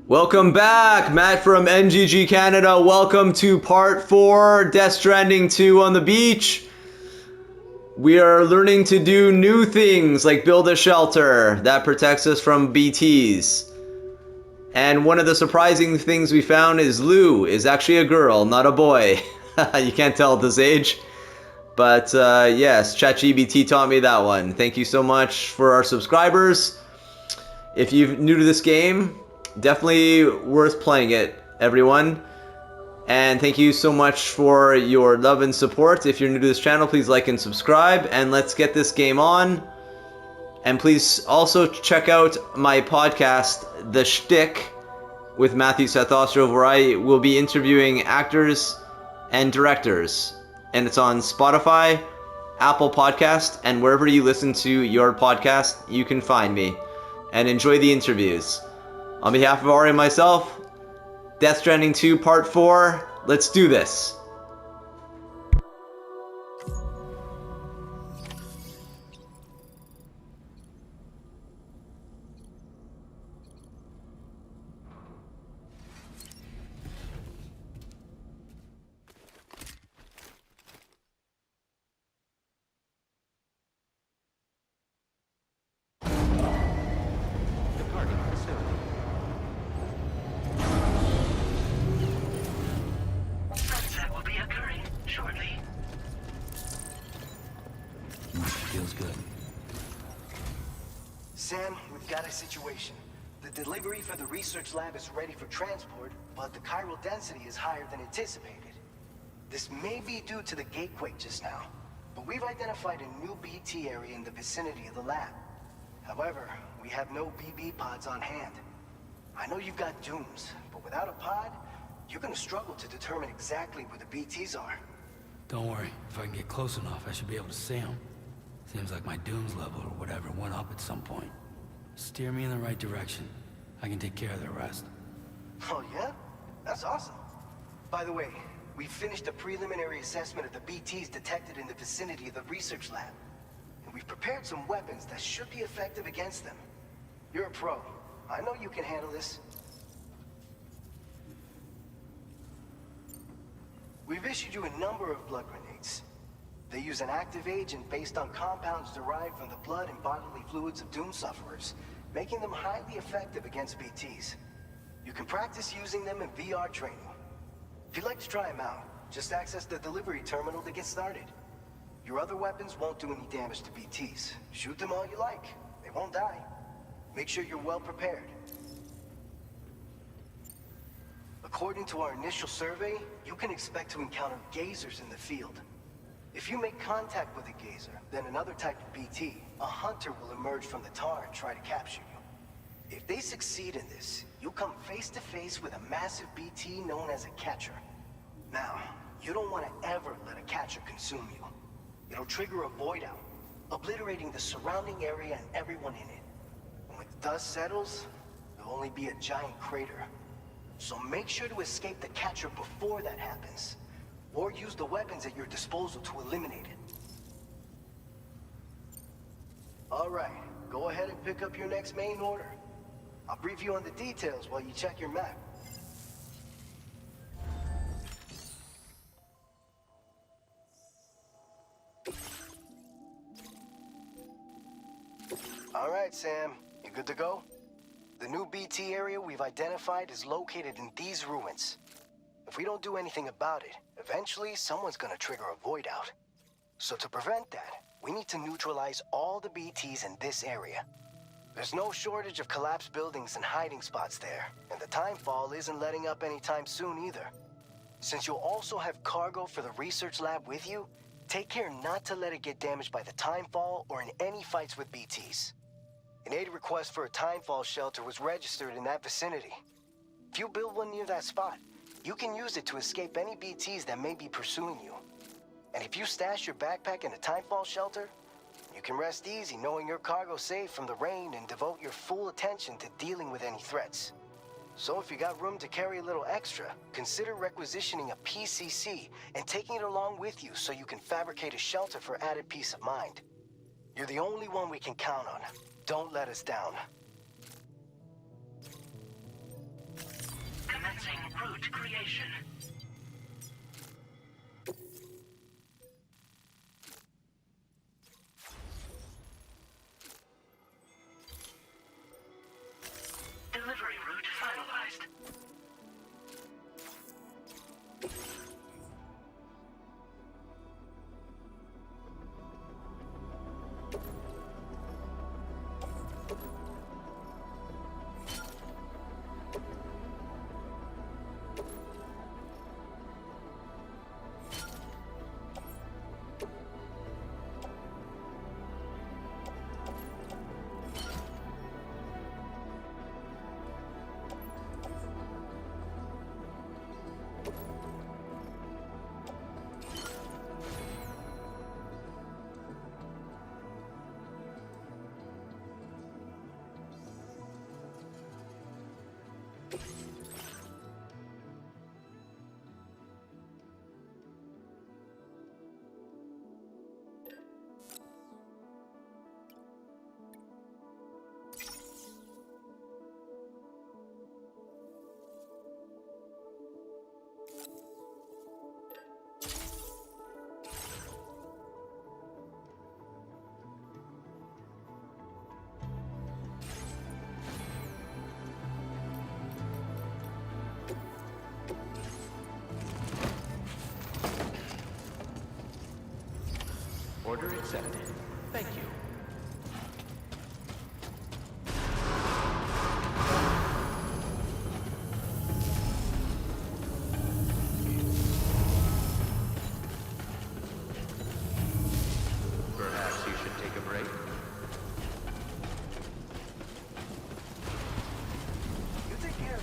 Welcome back, Matt from NGG Canada. Welcome to part 4, Death Stranding 2 on the beach. We are learning to do new things like build a shelter that protects us from BTs. And one of the surprising things we found is Lou is actually a girl, not a boy. You can't tell at this age. But yes, ChatGPT taught me that one. Thank you so much for our subscribers. If you're new to this game, definitely worth playing it, everyone. And thank you so much for your love and support. If you're new to this channel, please like and subscribe, and let's get this game on. And please also check out my podcast, The Shtick, with Matthew Seth Ostrov, where I will be interviewing actors and directors. And it's on Spotify, Apple Podcast, and wherever you listen to your podcast, you can find me. And enjoy the interviews. On behalf of Ari and myself, Death Stranding 2 Part 4, let's do this. Sam, we've got a situation. The delivery for the research lab is ready for transport, but the chiral density is higher than anticipated. This may be due to the gatequake just now, but we've identified a new BT area in the vicinity of the lab. However, we have no BB pods on hand. I know you've got dooms, but without a pod, you're gonna struggle to determine exactly where the BTs are. Don't worry, if I can get close enough, I should be able to see them. Seems like my dooms level or whatever went up at some point. Steer me in the right direction. I can take care of the rest. Oh yeah? That's awesome. By the way, we finished a preliminary assessment of the BTs detected in the vicinity of the research lab. And we've prepared some weapons that should be effective against them. You're a pro. I know you can handle this. We've issued you a number of blood grenades. They use an active agent based on compounds derived from the blood and bodily fluids of doom sufferers, making them highly effective against BTs. You can practice using them in VR training. If you'd like to try them out, just access the delivery terminal to get started. Your other weapons won't do any damage to BTs. Shoot them all you like. They won't die. Make sure you're well prepared. According to our initial survey, you can expect to encounter gazers in the field. If you make contact with a gazer, then another type of BT, a hunter will emerge from the tar and try to capture you. If they succeed in this, you'll come face to face with a massive BT known as a catcher. Now, you don't want to ever let a catcher consume you. It'll trigger a void out, obliterating the surrounding area and everyone in it. And when the dust settles, there'll only be a giant crater. So make sure to escape the catcher before that happens. Or use the weapons at your disposal to eliminate it. Alright, go ahead and pick up your next main order. I'll brief you on the details while you check your map. Alright, Sam, you good to go? The new BT area we've identified is located in these ruins. If we don't do anything about it, eventually someone's gonna trigger a void out. So to prevent that, we need to neutralize all the BTs in this area. There's no shortage of collapsed buildings and hiding spots there, and the timefall isn't letting up anytime soon either. Since you'll also have cargo for the research lab with you, take care not to let it get damaged by the timefall or in any fights with BTs. An aid request for a timefall shelter was registered in that vicinity. If you build one near that spot, you can use it to escape any BTs that may be pursuing you. And if you stash your backpack in a timefall shelter, you can rest easy knowing your cargo's safe from the rain and devote your full attention to dealing with any threats. So if you got room to carry a little extra, consider requisitioning a PCC and taking it along with you so you can fabricate a shelter for added peace of mind. You're the only one we can count on. Don't let us down. initiation. Delivery route finalized. Order accepted. Thank you. Perhaps you should take a break. You take care.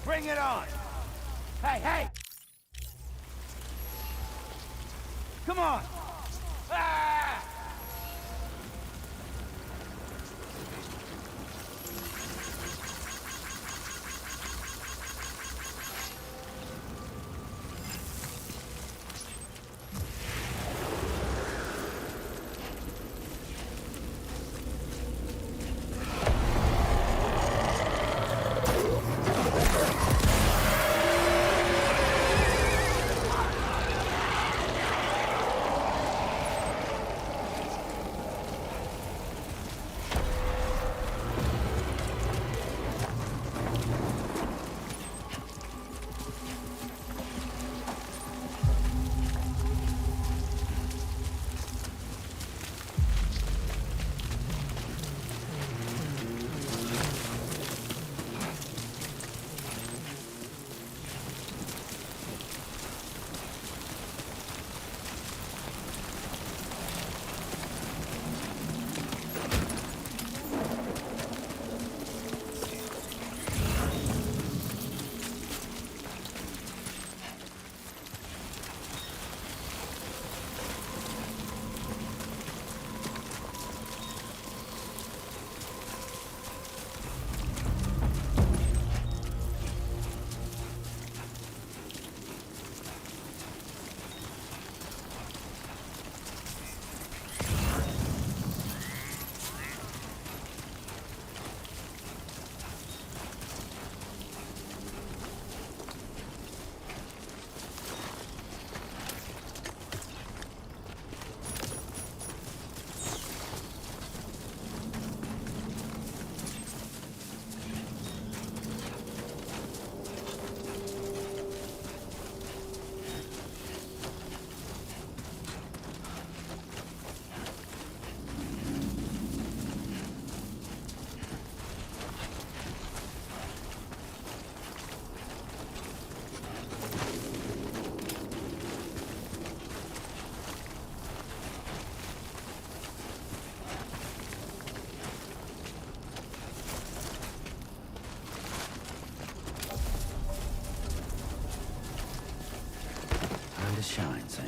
Bring it on! Hey, hey! Come on! Ah! Time to shine, Sam.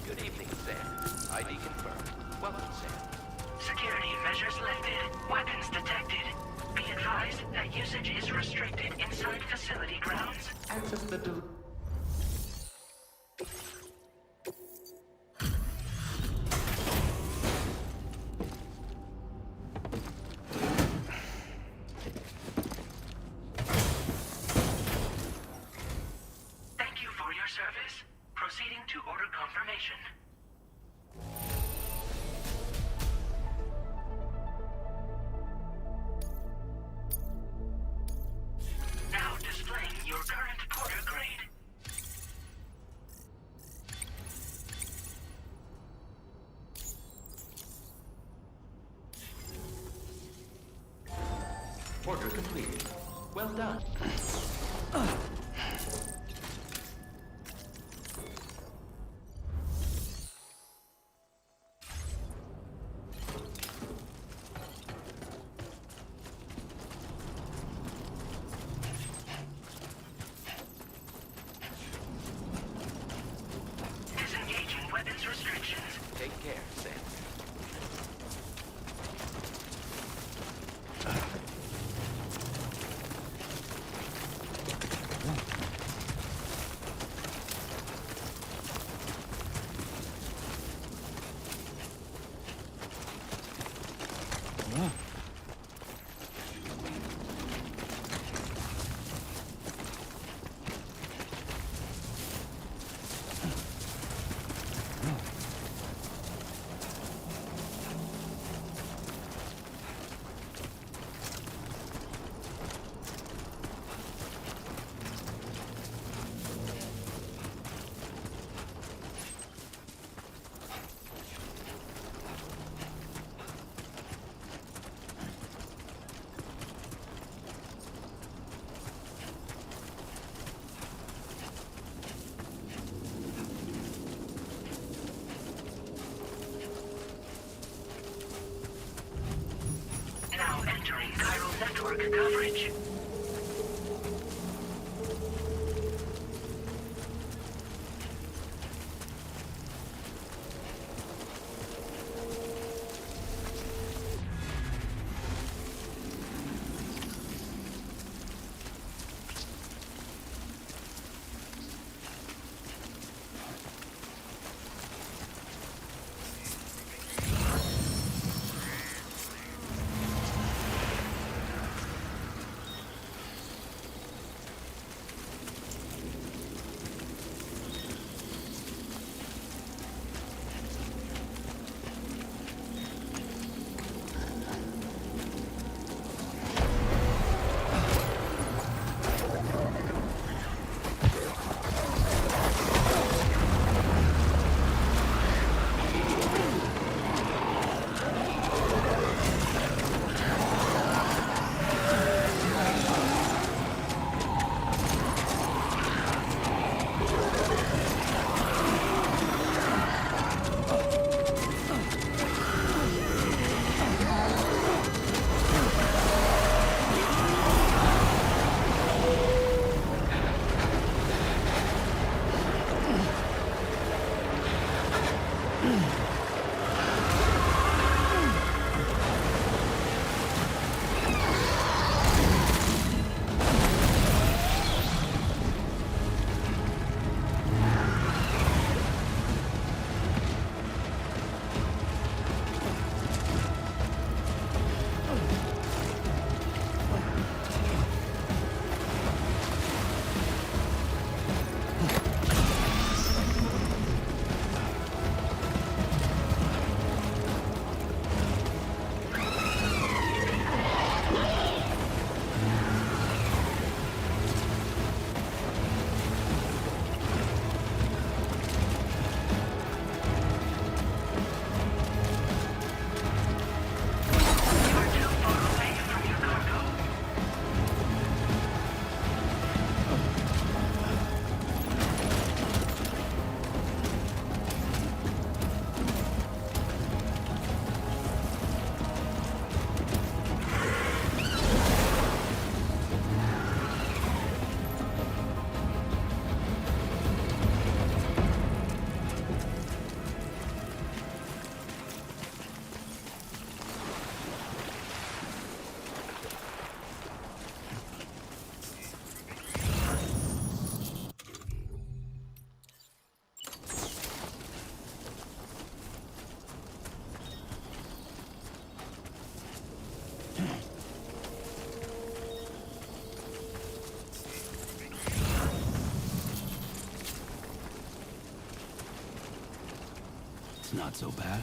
Good evening, Sam. ID confirmed. Welcome, Sam. Security measures lifted. Weapons detected. Be advised that usage is restricted inside facility grounds. Access the Thank you for your service. Proceeding to order confirmation. Now displaying your current porter grade. order completed. Well done. Disengaging weapons restrictions. Take care, Sam. network coverage. Not so bad.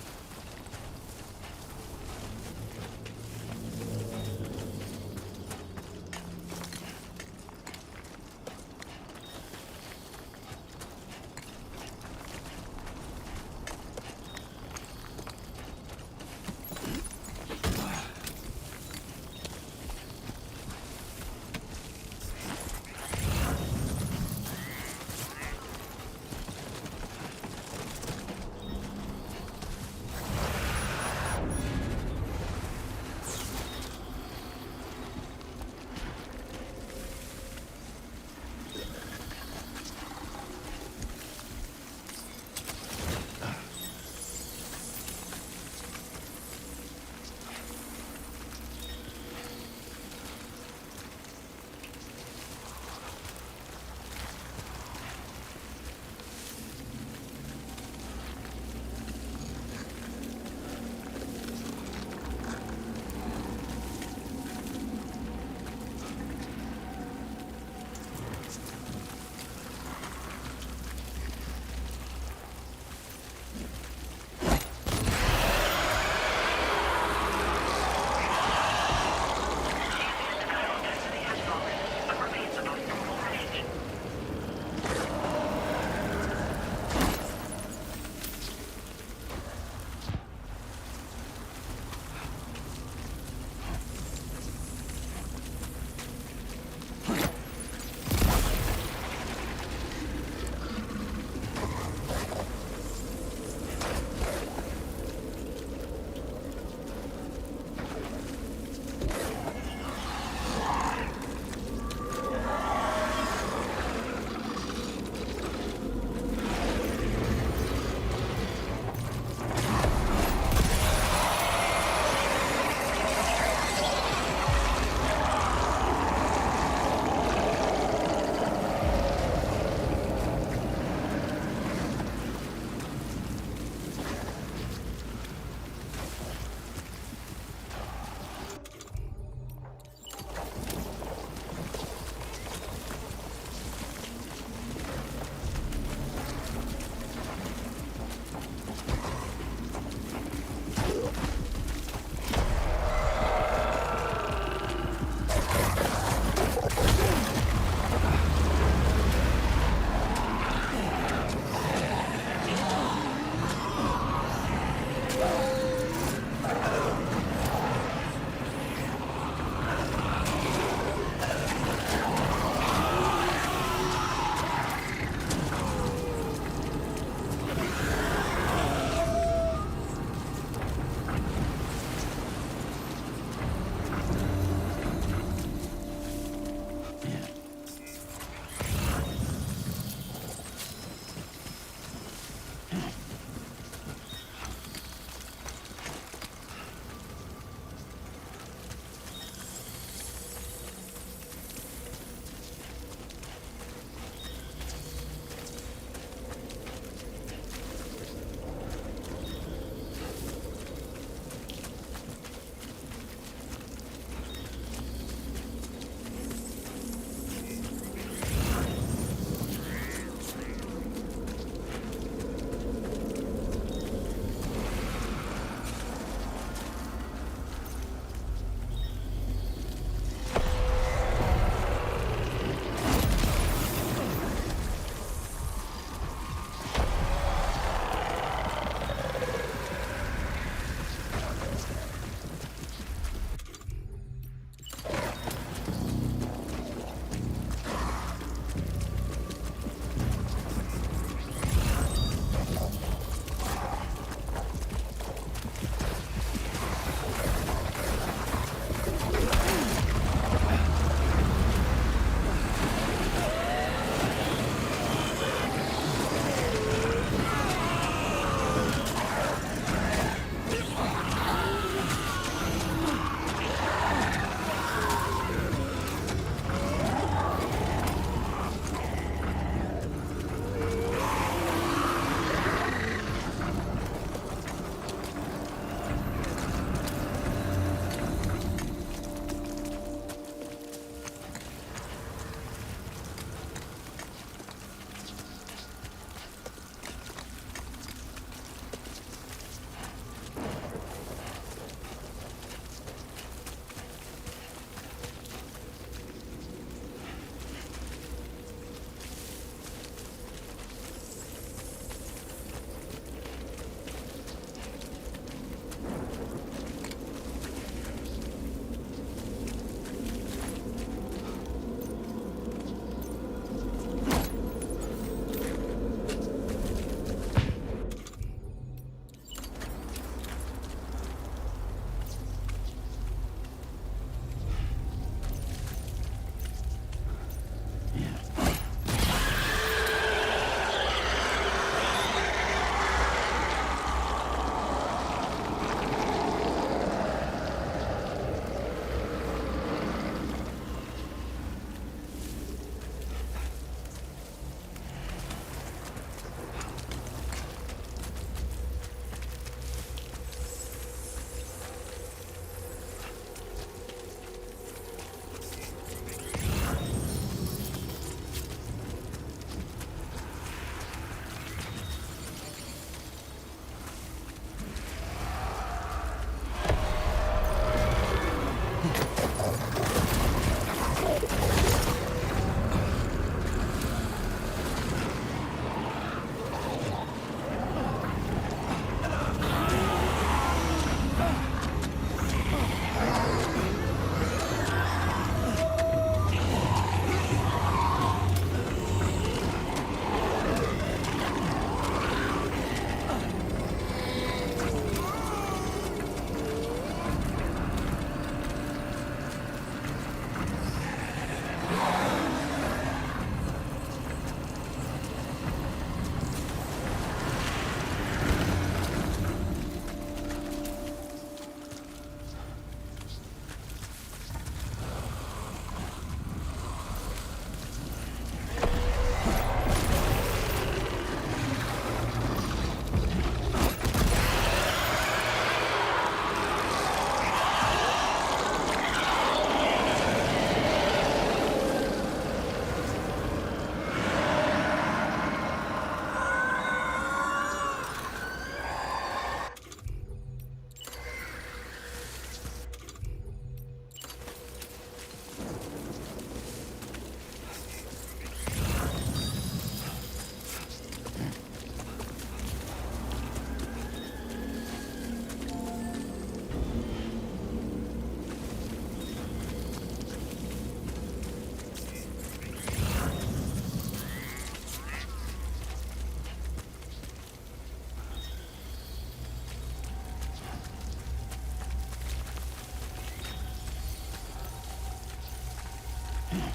Warning.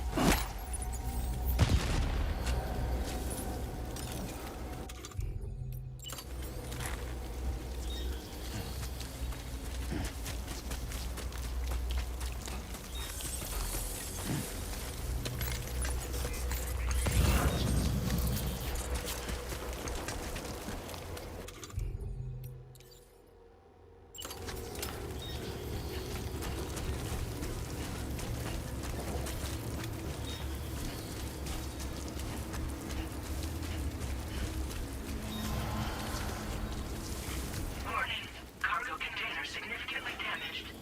Cargo container significantly damaged.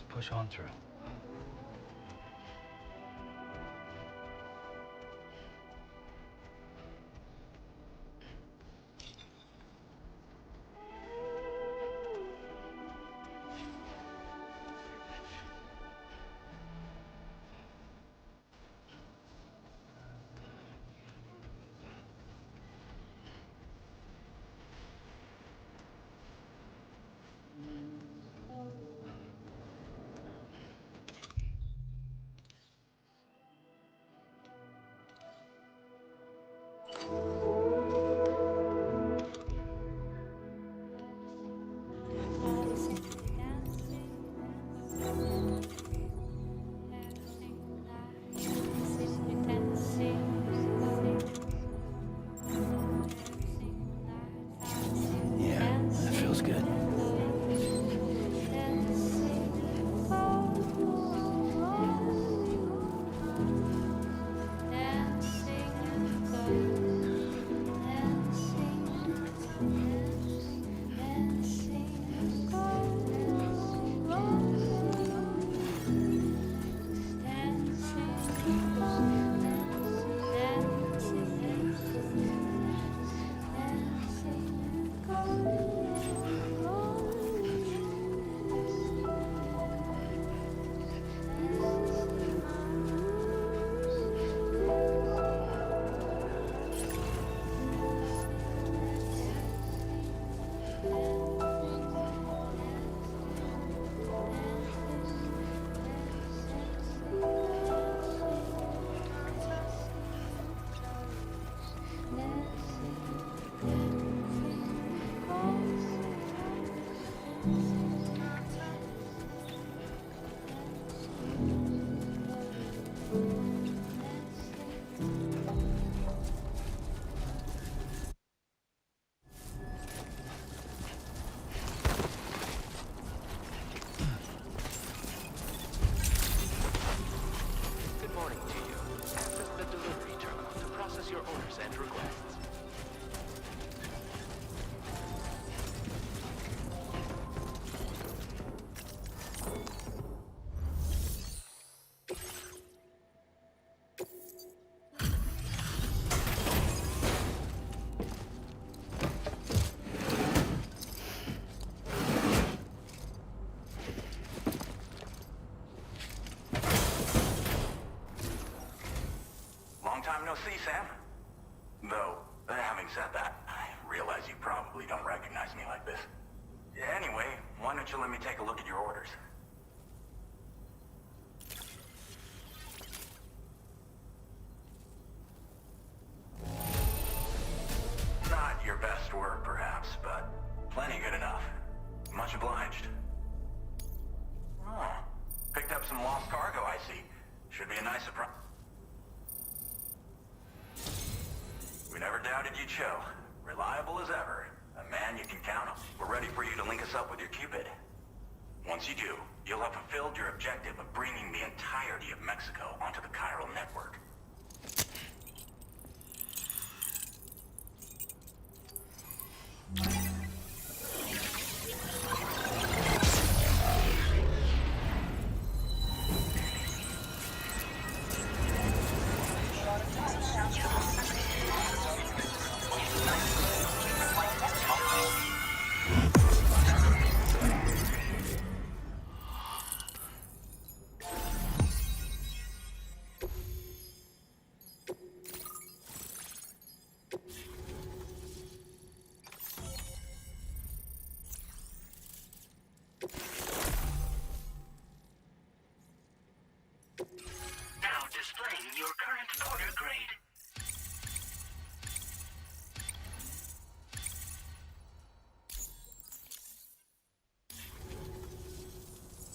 Push on through. Sam? Though, having said that, I realize you probably don't recognize me like this. Anyway, why don't you let me take a look at your orders? Not your best work, perhaps, but plenty good enough. Much obliged. Oh, picked up some lost cargo, I see. Should be a nice surprise. We never doubted you'd show. Reliable as ever. A man you can count on. We're ready for you to link us up with your Cupid. Once you do, you'll have fulfilled your objective of bringing the entirety of Mexico onto the chiral network. Now displaying your current order grade.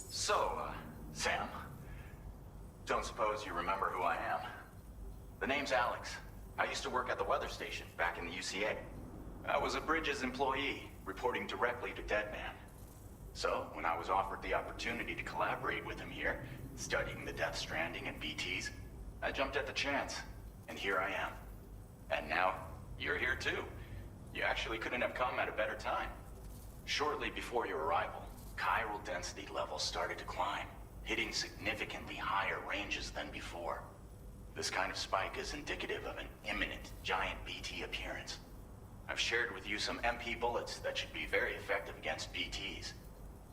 So, Sam, don't suppose you remember who I am? The name's Alex. I used to work at the weather station back in the UCA. I was a Bridges employee, reporting directly to Deadman. So, when I was offered the opportunity to collaborate with him here, studying the Death Stranding and BTs, I jumped at the chance, and here I am. And now, you're here too. You actually couldn't have come at a better time. Shortly before your arrival, chiral density levels started to climb, hitting significantly higher ranges than before. This kind of spike is indicative of an imminent giant BT appearance. I've shared with you some MP bullets that should be very effective against BTs.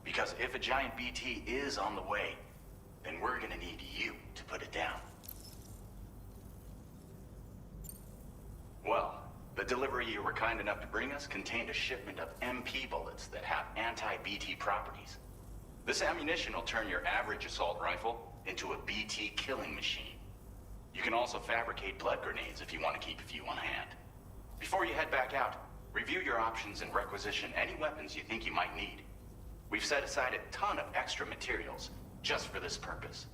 Because if a giant BT is on the way, then we're gonna need you to put it down. Well, the delivery you were kind enough to bring us contained a shipment of MP bullets that have anti-BT properties. This ammunition will turn your average assault rifle into a BT killing machine. You can also fabricate blood grenades if you want to keep a few on hand. Before you head back out, review your options and requisition any weapons you think you might need. We've set aside a ton of extra materials just for this purpose.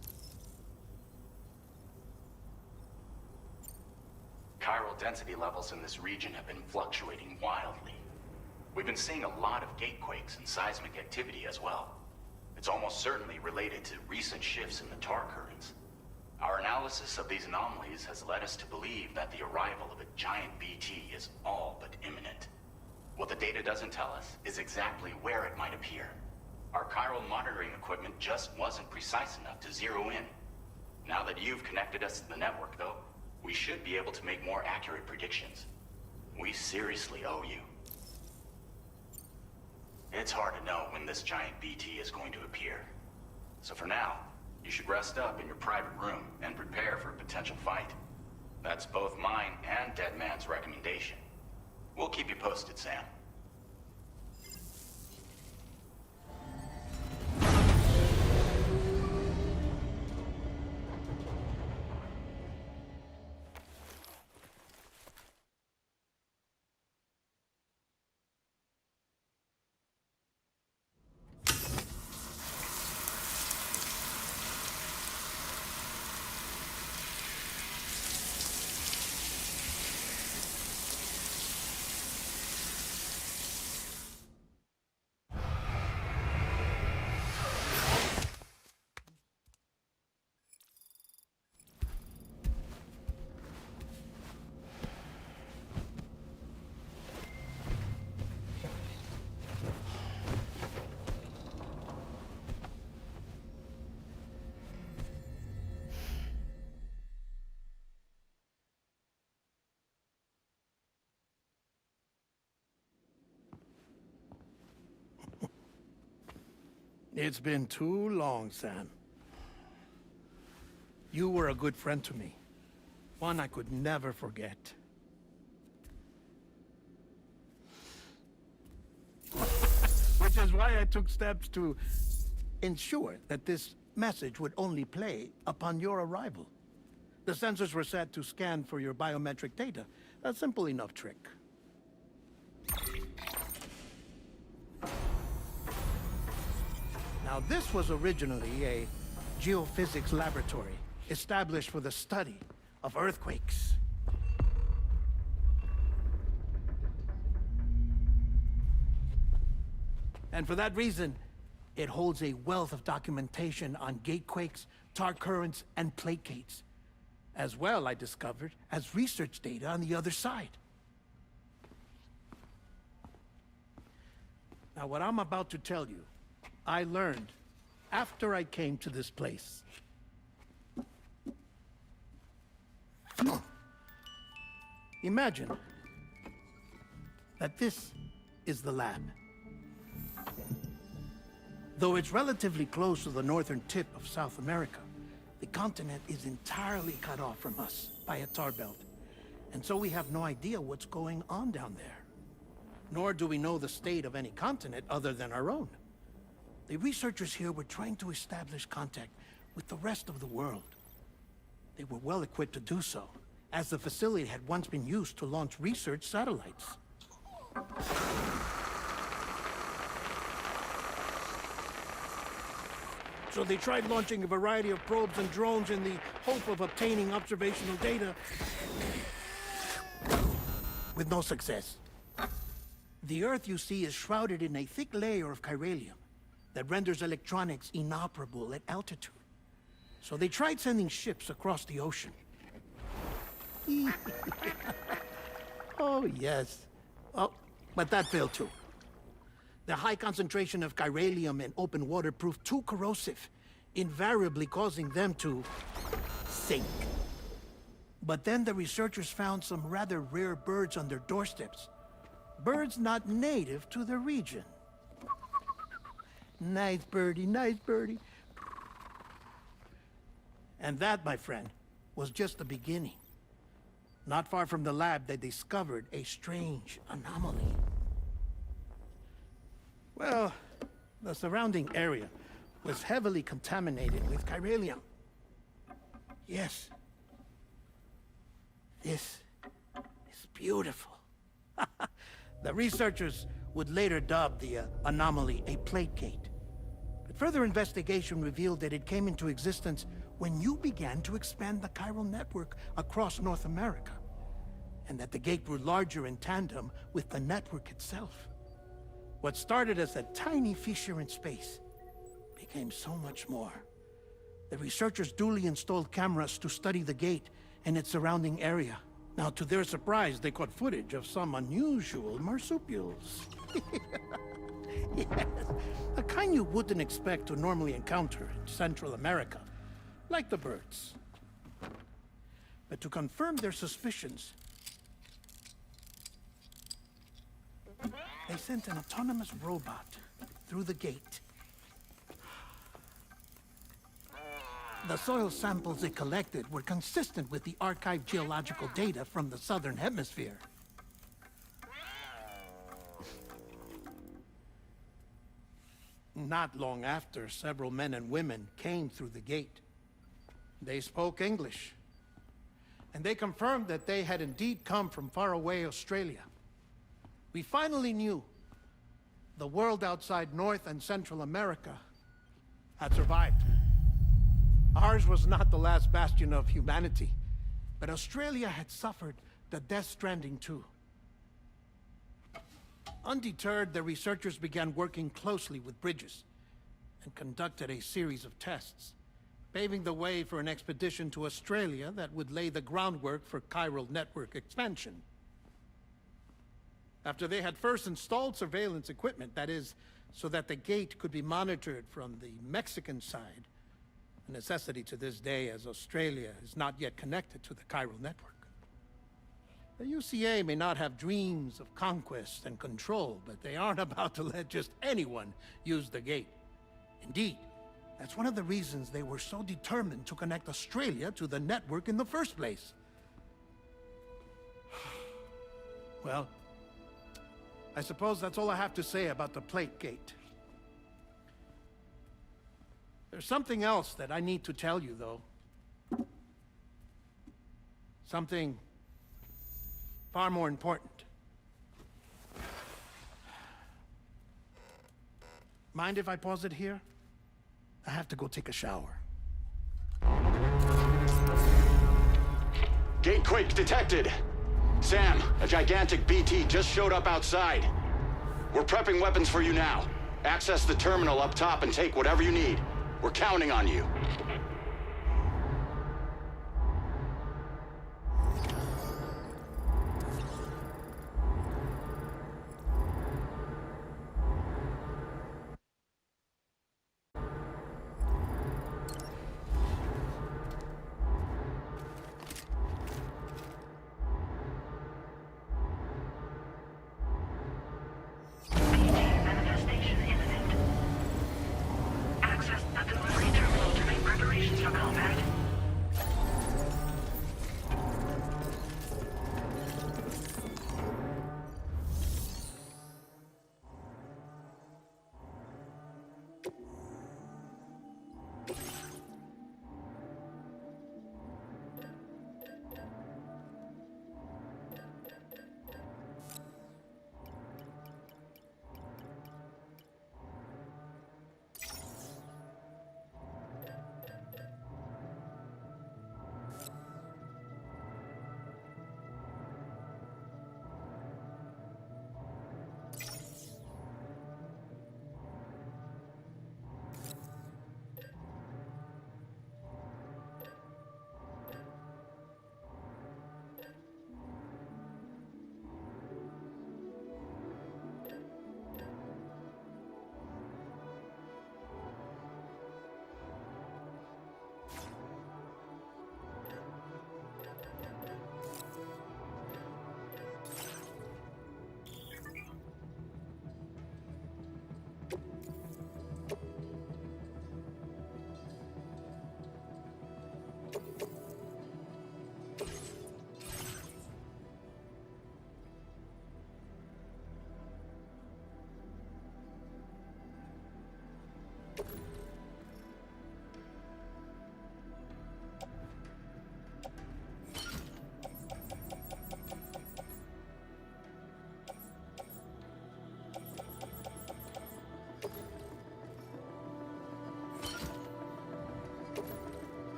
Chiral density levels in this region have been fluctuating wildly. We've been seeing a lot of gatequakes and seismic activity as well. It's almost certainly related to recent shifts in the tar currents. Our analysis of these anomalies has led us to believe that the arrival of a giant BT is all but imminent. What the data doesn't tell us is exactly where it might appear. Our chiral monitoring equipment just wasn't precise enough to zero in. Now that you've connected us to the network, though, we should be able to make more accurate predictions. We seriously owe you. It's hard to know when this giant BT is going to appear. So for now, you should rest up in your private room and prepare for a potential fight. That's both mine and Deadman's recommendation. We'll keep you posted, Sam. It's been too long, Sam. You were a good friend to me. One I could never forget. Which is why I took steps to ensure that this message would only play upon your arrival. The sensors were set to scan for your biometric data. A simple enough trick. Now, this was originally a geophysics laboratory established for the study of earthquakes. And for that reason, it holds a wealth of documentation on gatequakes, tar currents, and placates. As well, I discovered, as research data on the other side. Now, what I'm about to tell you, I learned after I came to this place. Imagine that this is the lab. Though it's relatively close to the northern tip of South America, the continent is entirely cut off from us by a tar belt. And so we have no idea what's going on down there. Nor do we know the state of any continent other than our own. The researchers here were trying to establish contact with the rest of the world. They were well equipped to do so, as the facility had once been used to launch research satellites. So they tried launching a variety of probes and drones in the hope of obtaining observational data, with no success. The Earth, you see, is shrouded in a thick layer of chiralium that renders electronics inoperable at altitude. So they tried sending ships across the ocean. Oh, yes. Oh, but that failed too. The high concentration of chiralium in open water proved too corrosive, invariably causing them to sink. But then the researchers found some rather rare birds on their doorsteps. Birds not native to the region. Nice birdie, nice birdie. And that, my friend, was just the beginning. Not far from the lab, they discovered a strange anomaly. Well, the surrounding area was heavily contaminated with chiralium. Yes. This is beautiful. The researchers would later dub the anomaly a plate gate. But further investigation revealed that it came into existence when you began to expand the chiral network across North America, and that the gate grew larger in tandem with the network itself. What started as a tiny fissure in space became so much more. The researchers duly installed cameras to study the gate and its surrounding area. Now, to their surprise, they caught footage of some unusual marsupials. Yes, the kind you wouldn't expect to normally encounter in Central America, like the birds. But to confirm their suspicions, they sent an autonomous robot through the gate. The soil samples it collected were consistent with the archived geological data from the southern hemisphere. Not long after, several men and women came through the gate. They spoke English, and they confirmed that they had indeed come from faraway Australia. We finally knew the world outside North and Central America had survived. Ours was not the last bastion of humanity, but Australia had suffered the Death Stranding too. Undeterred, the researchers began working closely with Bridges and conducted a series of tests, paving the way for an expedition to Australia that would lay the groundwork for chiral network expansion. After they had first installed surveillance equipment, that is, so that the gate could be monitored from the Mexican side, a necessity to this day as Australia is not yet connected to the chiral network. The UCA may not have dreams of conquest and control, but they aren't about to let just anyone use the gate. Indeed, that's one of the reasons they were so determined to connect Australia to the network in the first place. Well, I suppose that's all I have to say about the plate gate. There's something else that I need to tell you, though. Something far more important. Mind if I pause it here? I have to go take a shower. Gate quake detected. Sam, a gigantic BT just showed up outside. We're prepping weapons for you now. Access the terminal up top and take whatever you need. We're counting on you. Manifestation imminent. Access the delivery terminal to make preparations.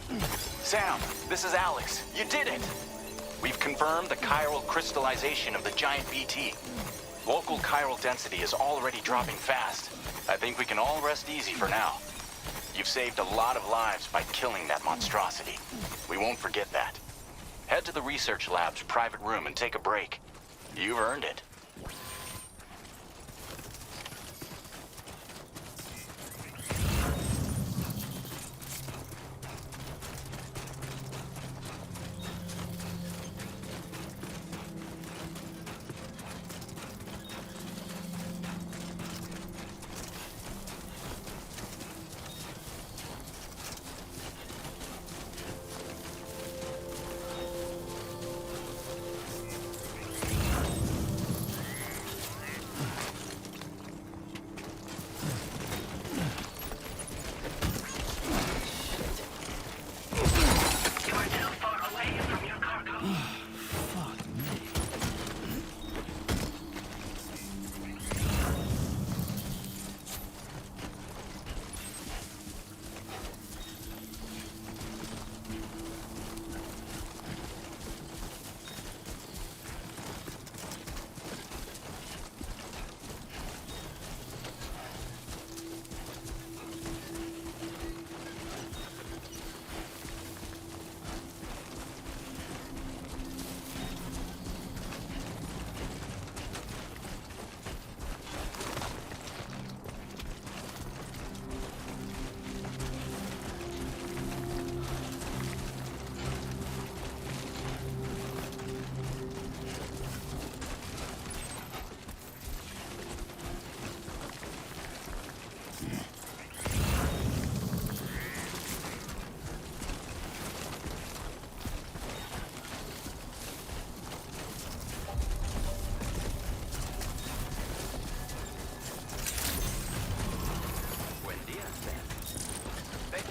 Sam, this is Alex. You did it! We've confirmed the chiral crystallization of the giant BT. Local chiral density is already dropping fast. I think we can all rest easy for now. You've saved a lot of lives by killing that monstrosity. We won't forget that. Head to the research lab's private room and take a break. You've earned it.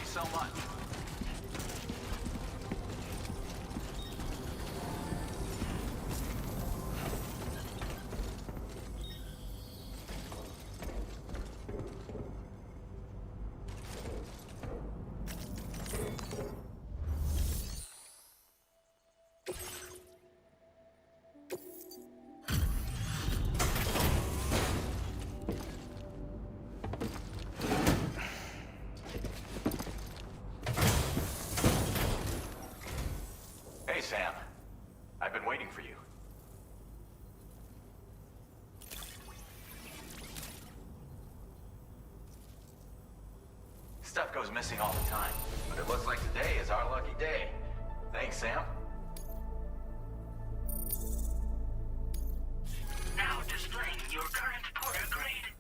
So much. Hey, Sam. I've been waiting for you. Stuff goes missing all the time, but it looks like today is our lucky day. Thanks, Sam. Now displaying your current Porter grade.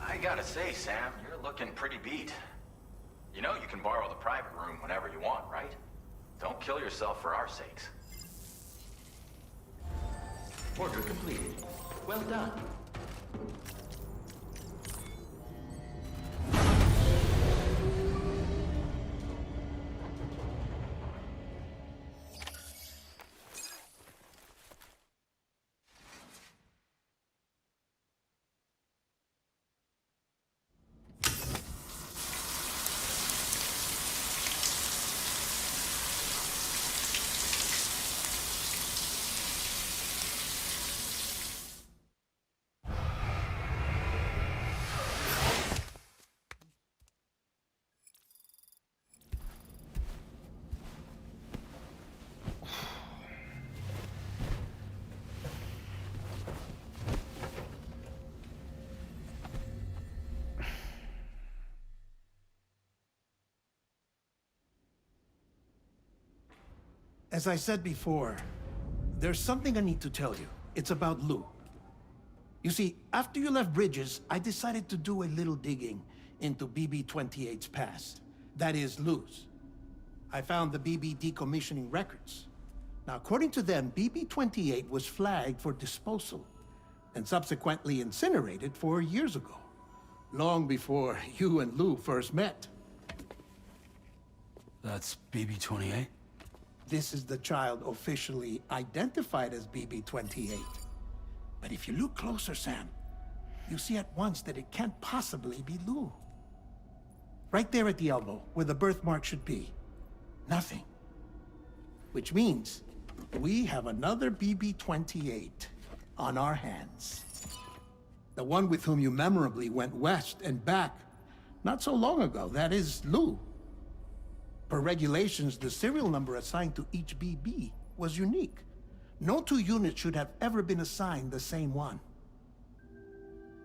I gotta say, Sam, you're looking pretty beat. You know you can borrow the private room whenever you want, right? Don't kill yourself for our sakes. Order completed. Well done. As I said before, there's something I need to tell you. It's about Lou. You see, after you left Bridges, I decided to do a little digging into BB-28's past. That is, Lou's. I found the BB decommissioning records. Now, according to them, BB-28 was flagged for disposal and subsequently incinerated 4 years ago, long before you and Lou first met. That's BB-28? This is the child officially identified as BB-28. But if you look closer, Sam, you see at once that it can't possibly be Lou. Right there at the elbow, where the birthmark should be. Nothing. Which means we have another BB-28 on our hands. The one with whom you memorably went west and back not so long ago. That is Lou. Per regulations, the serial number assigned to each BB was unique. No two units should have ever been assigned the same one.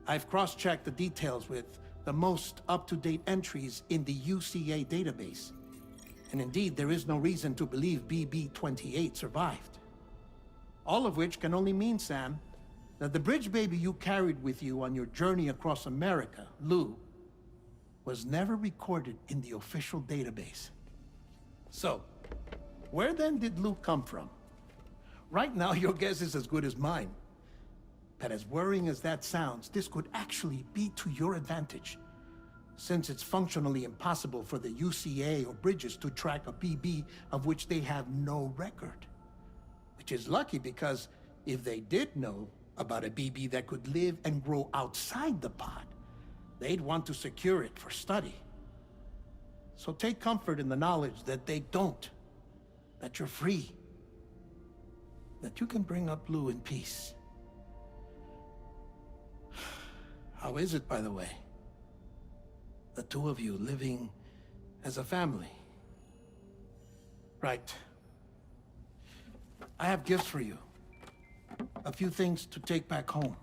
I've cross-checked the details with the most up-to-date entries in the UCA database. And indeed, there is no reason to believe BB-28 survived. All of which can only mean, Sam, that the bridge baby you carried with you on your journey across America, Lou, was never recorded in the official database. So, where then did Lou come from? Right now, your guess is as good as mine. But as worrying as that sounds, this could actually be to your advantage, since it's functionally impossible for the UCA or Bridges to track a BB of which they have no record. Which is lucky, because if they did know about a BB that could live and grow outside the pod, they'd want to secure it for study. So take comfort in the knowledge that they don't, that you're free, that you can bring up Lou in peace. How is it, by the way? The two of you living as a family. Right. I have gifts for you. A few things to take back home.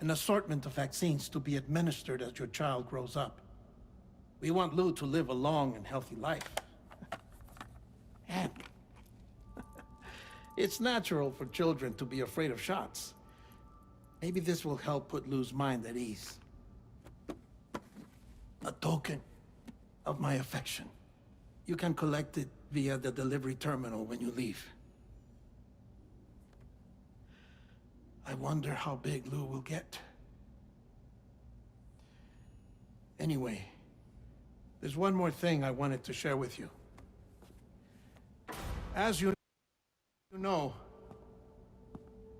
An assortment of vaccines to be administered as your child grows up. We want Lou to live a long and healthy life. And it's natural for children to be afraid of shots. Maybe this will help put Lou's mind at ease. A token of my affection. You can collect it via the delivery terminal when you leave. I wonder how big Lou will get. Anyway, there's one more thing I wanted to share with you. As you know,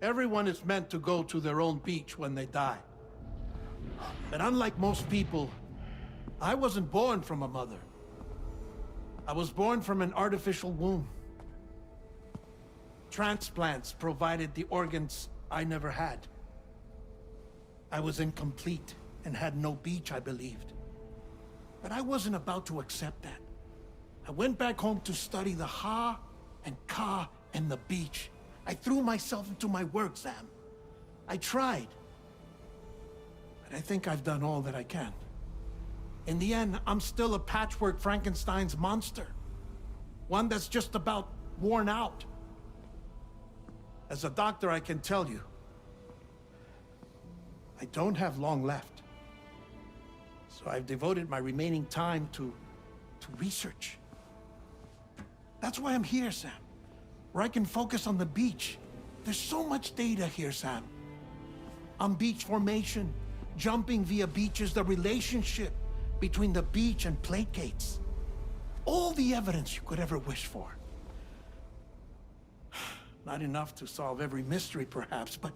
everyone is meant to go to their own beach when they die. But unlike most people, I wasn't born from a mother. I was born from an artificial womb. Transplants provided the organs I never had. I was incomplete and had no beach, I believed. But I wasn't about to accept that. I went back home to study the Ha and Ka and the beach. I threw myself into my work, Sam. I tried. But I think I've done all that I can. In the end, I'm still a patchwork Frankenstein's monster. One that's just about worn out. As a doctor, I can tell you, I don't have long left. So I've devoted my remaining time to research. That's why I'm here, Sam. Where I can focus on the beach. There's so much data here, Sam. On beach formation, jumping via beaches, the relationship between the beach and plate gates. All the evidence you could ever wish for. Not enough to solve every mystery, perhaps, but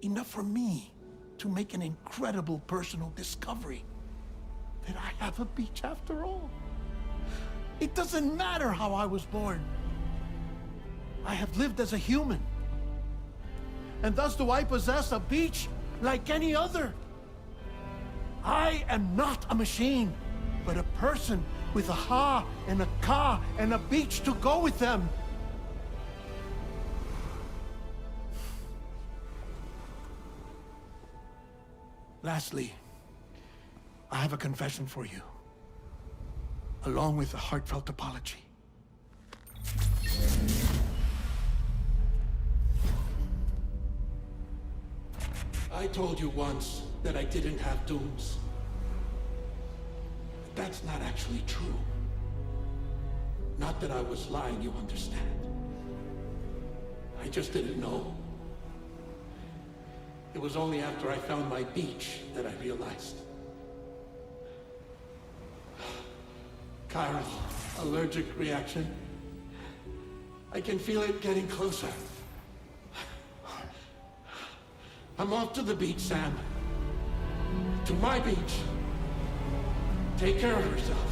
enough for me to make an incredible personal discovery. That I have a beach after all. It doesn't matter how I was born. I have lived as a human. And thus do I possess a beach like any other. I am not a machine, but a person with a Ha and a Ka and a beach to go with them. Lastly, I have a confession for you, along with a heartfelt apology. I told you once that I didn't have dooms. But that's not actually true. Not that I was lying, you understand. I just didn't know. It was only after I found my beach that I realized. Chiral allergic reaction. I can feel it getting closer. I'm off to the beach, Sam. To my beach. Take care of yourself.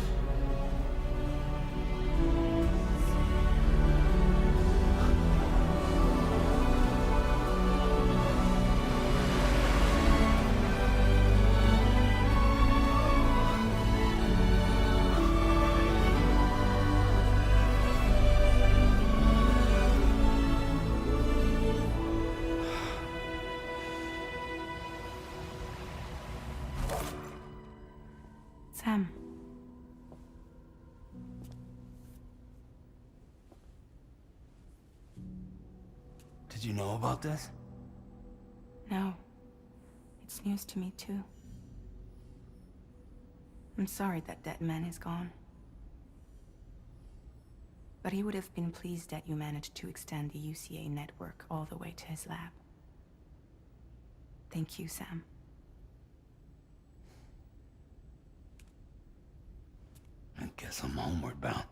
Sam. Did you know about this? No. It's news to me, too. I'm sorry that that man is gone. But he would have been pleased that you managed to extend the UCA network all the way to his lab. Thank you, Sam. I guess I'm homeward bound.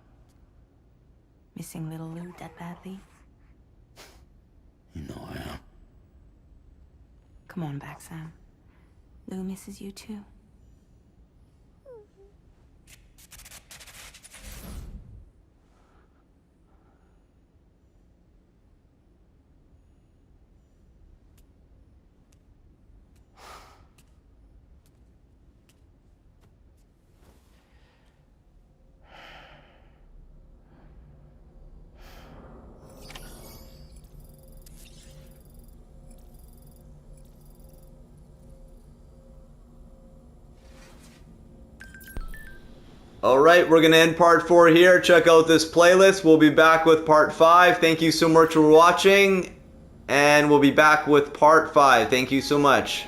Missing little Lou that badly? You know I am. Come on back, Sam. Lou misses you too. Alright, we're going to end part 4 here. Check out this playlist. We'll be back with part 5. Thank you so much for watching. And we'll be back with part 5. Thank you so much.